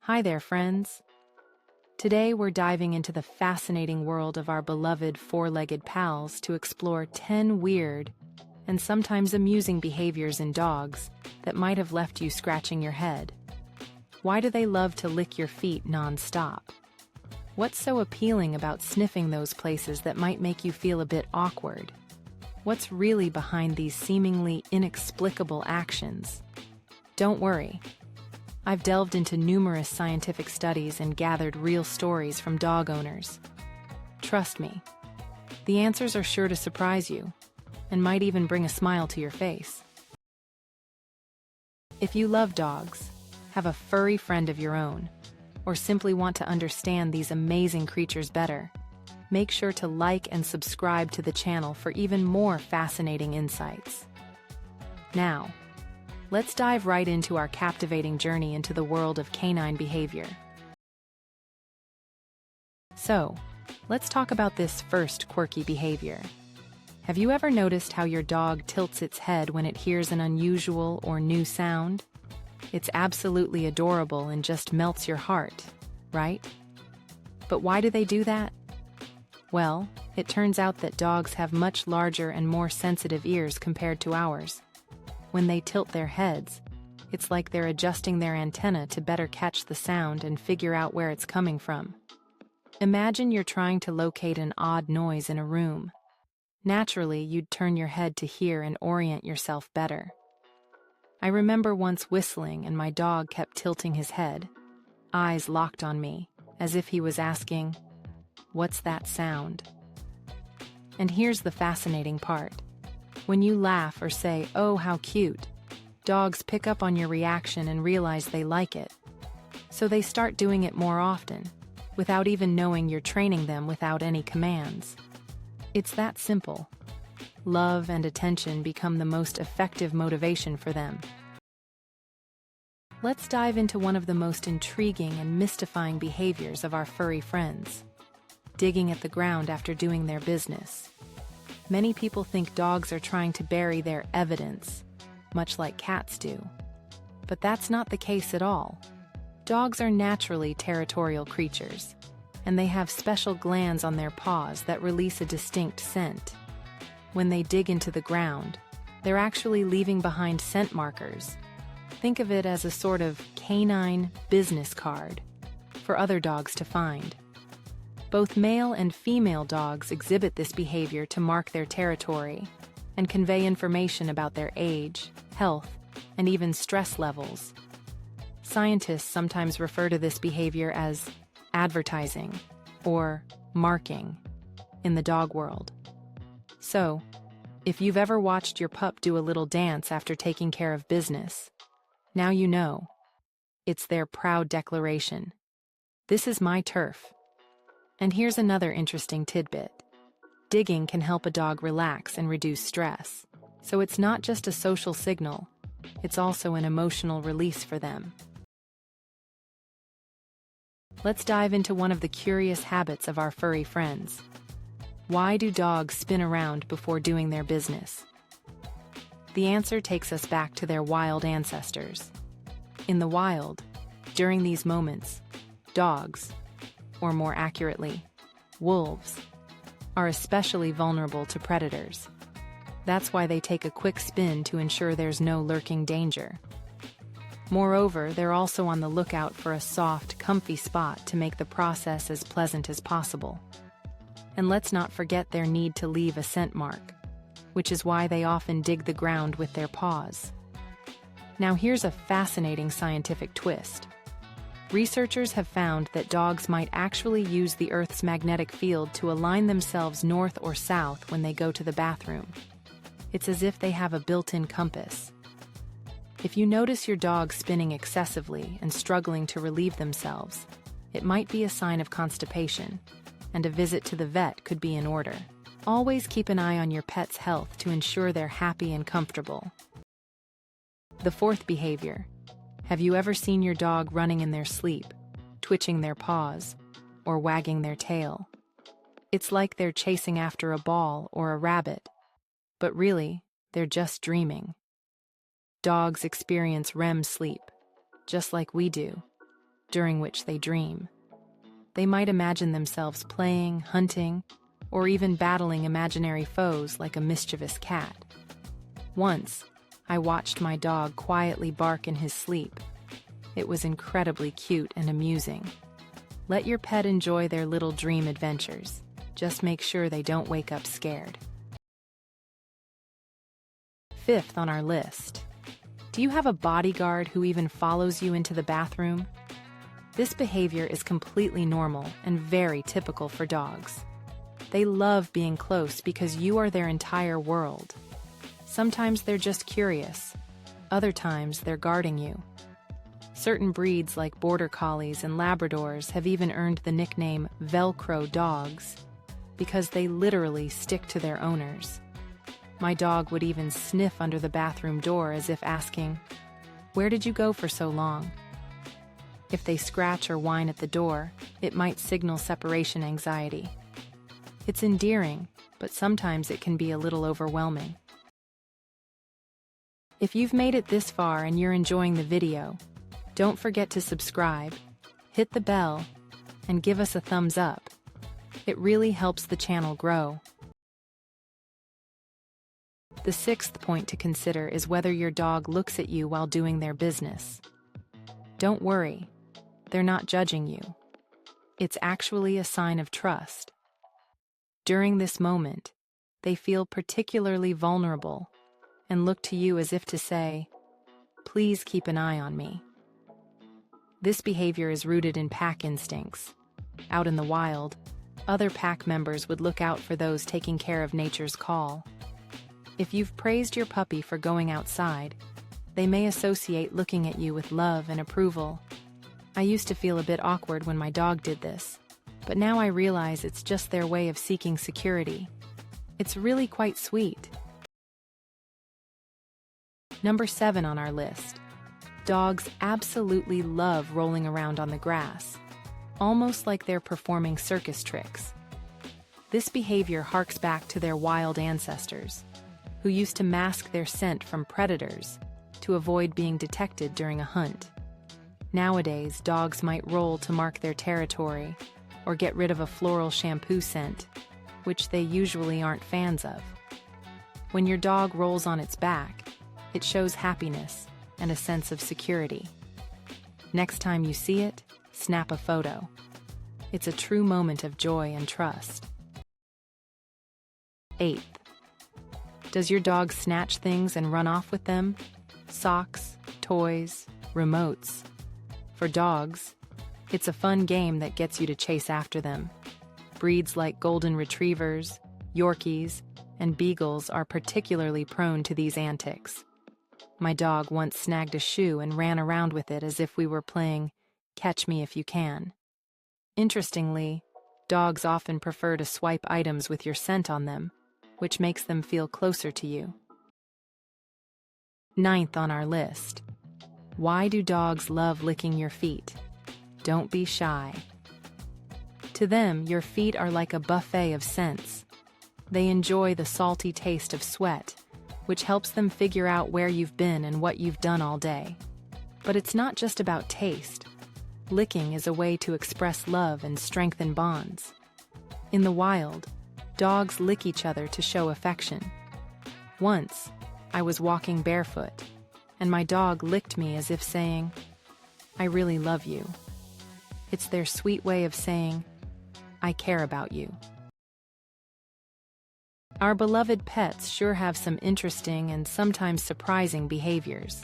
Hi there, friends. Today we're diving into the fascinating world of our beloved four-legged pals to explore 10 weird and sometimes amusing behaviors in dogs that might have left you scratching your head. Why do they love to lick your feet non-stop? What's so appealing about sniffing those places that might make you feel a bit awkward? What's really behind these seemingly inexplicable actions? Don't worry. I've delved into numerous scientific studies and gathered real stories from dog owners. Trust me, the answers are sure to surprise you and might even bring a smile to your face. If you love dogs, have a furry friend of your own, or simply want to understand these amazing creatures better, make sure to like and subscribe to the channel for even more fascinating insights. Now, let's dive right into our captivating journey into the world of canine behavior. So, let's talk about this first quirky behavior. Have you ever noticed how your dog tilts its head when it hears an unusual or new sound? It's absolutely adorable and just melts your heart, right? But why do they do that? Well, it turns out that dogs have much larger and more sensitive ears compared to ours. When they tilt their heads, it's like they're adjusting their antenna to better catch the sound and figure out where it's coming from. Imagine you're trying to locate an odd noise in a room. Naturally, you'd turn your head to hear and orient yourself better. I remember once whistling and my dog kept tilting his head, eyes locked on me, as if he was asking, "What's that sound?" And here's the fascinating part. When you laugh or say, "Oh, how cute," dogs pick up on your reaction and realize they like it. So they start doing it more often, without even knowing you're training them without any commands. It's that simple. Love and attention become the most effective motivation for them. Let's dive into one of the most intriguing and mystifying behaviors of our furry friends: digging at the ground after doing their business. Many people think dogs are trying to bury their evidence, much like cats do. But that's not the case at all. Dogs are naturally territorial creatures, and they have special glands on their paws that release a distinct scent. When they dig into the ground, they're actually leaving behind scent markers. Think of it as a sort of canine business card for other dogs to find. Both male and female dogs exhibit this behavior to mark their territory and convey information about their age, health, and even stress levels. Scientists sometimes refer to this behavior as advertising or marking in the dog world. So, if you've ever watched your pup do a little dance after taking care of business, now you know. It's their proud declaration. This is my turf. And here's another interesting tidbit. Digging can help a dog relax and reduce stress. So it's not just a social signal, it's also an emotional release for them. Let's dive into one of the curious habits of our furry friends. Why do dogs spin around before doing their business? The answer takes us back to their wild ancestors. In the wild, during these moments, dogs, or more accurately, wolves, are especially vulnerable to predators. That's why they take a quick spin to ensure there's no lurking danger. Moreover, they're also on the lookout for a soft, comfy spot to make the process as pleasant as possible. And let's not forget their need to leave a scent mark, which is why they often dig the ground with their paws. Now here's a fascinating scientific twist. Researchers have found that dogs might actually use the Earth's magnetic field to align themselves north or south when they go to the bathroom. It's as if they have a built-in compass. If you notice your dog spinning excessively and struggling to relieve themselves, it might be a sign of constipation, and a visit to the vet could be in order. Always keep an eye on your pet's health to ensure they're happy and comfortable. The fourth behavior. Have you ever seen your dog running in their sleep, twitching their paws, or wagging their tail? It's like they're chasing after a ball or a rabbit, but really, they're just dreaming. Dogs experience REM sleep, just like we do. during which they dream. They might imagine themselves playing, hunting, or even battling imaginary foes like a mischievous cat. Once, I watched my dog quietly bark in his sleep. It was incredibly cute and amusing. Let your pet enjoy their little dream adventures. Just make sure they don't wake up scared. Fifth on our list. Do you have a bodyguard who even follows you into the bathroom? This behavior is completely normal and very typical for dogs. They love being close because you are their entire world. Sometimes they're just curious. Other times they're guarding you. Certain breeds like Border Collies and Labradors have even earned the nickname Velcro dogs because they literally stick to their owners. My dog would even sniff under the bathroom door as if asking, "Where did you go for so long?" If they scratch or whine at the door, it might signal separation anxiety. It's endearing, but sometimes it can be a little overwhelming. If you've made it this far and you're enjoying the video, don't forget to subscribe, hit the bell, and give us a thumbs up. It really helps the channel grow. The sixth point to consider is whether your dog looks at you while doing their business. Don't worry, they're not judging you. It's actually a sign of trust. During this moment, they feel particularly vulnerable and look to you as if to say, "Please keep an eye on me." This behavior is rooted in pack instincts. Out in the wild, other pack members would look out for those taking care of nature's call. If you've praised your puppy for going outside, they may associate looking at you with love and approval. I used to feel a bit awkward when my dog did this, but now I realize it's just their way of seeking security. It's really quite sweet. Number 7 on our list. Dogs absolutely love rolling around on the grass, almost like they're performing circus tricks. This behavior harks back to their wild ancestors, who used to mask their scent from predators to avoid being detected during a hunt. Nowadays, dogs might roll to mark their territory or get rid of a floral shampoo scent, which they usually aren't fans of. When your dog rolls on its back, it shows happiness and a sense of security. Next time you see it, snap a photo. It's a true moment of joy and trust. 8th. Does your dog snatch things and run off with them? Socks, toys, remotes. For dogs, it's a fun game that gets you to chase after them. Breeds like Golden Retrievers, Yorkies, and Beagles are particularly prone to these antics. My dog once snagged a shoe and ran around with it as if we were playing Catch Me If You Can. Interestingly, dogs often prefer to swipe items with your scent on them, which makes them feel closer to you. 9th on our list. Why do dogs love licking your feet? Don't be shy. To them, your feet are like a buffet of scents. They enjoy the salty taste of sweat, which helps them figure out where you've been and what you've done all day. But it's not just about taste. Licking is a way to express love and strengthen bonds. In the wild, dogs lick each other to show affection. Once, I was walking barefoot, and my dog licked me as if saying, "I really love you." It's their sweet way of saying, "I care about you." Our beloved pets sure have some interesting and sometimes surprising behaviors.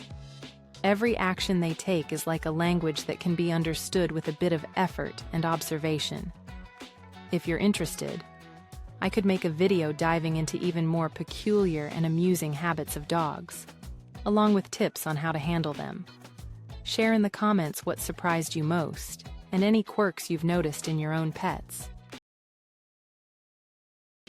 Every action they take is like a language that can be understood with a bit of effort and observation. If you're interested, I could make a video diving into even more peculiar and amusing habits of dogs, along with tips on how to handle them. Share in the comments what surprised you most, and any quirks you've noticed in your own pets.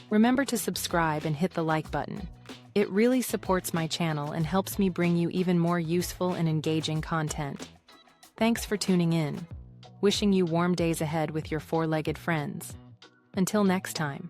Remember to subscribe and hit the like button. It really supports my channel and helps me bring you even more useful and engaging content. Thanks for tuning in. Wishing you warm days ahead with your four-legged friends. Until next time.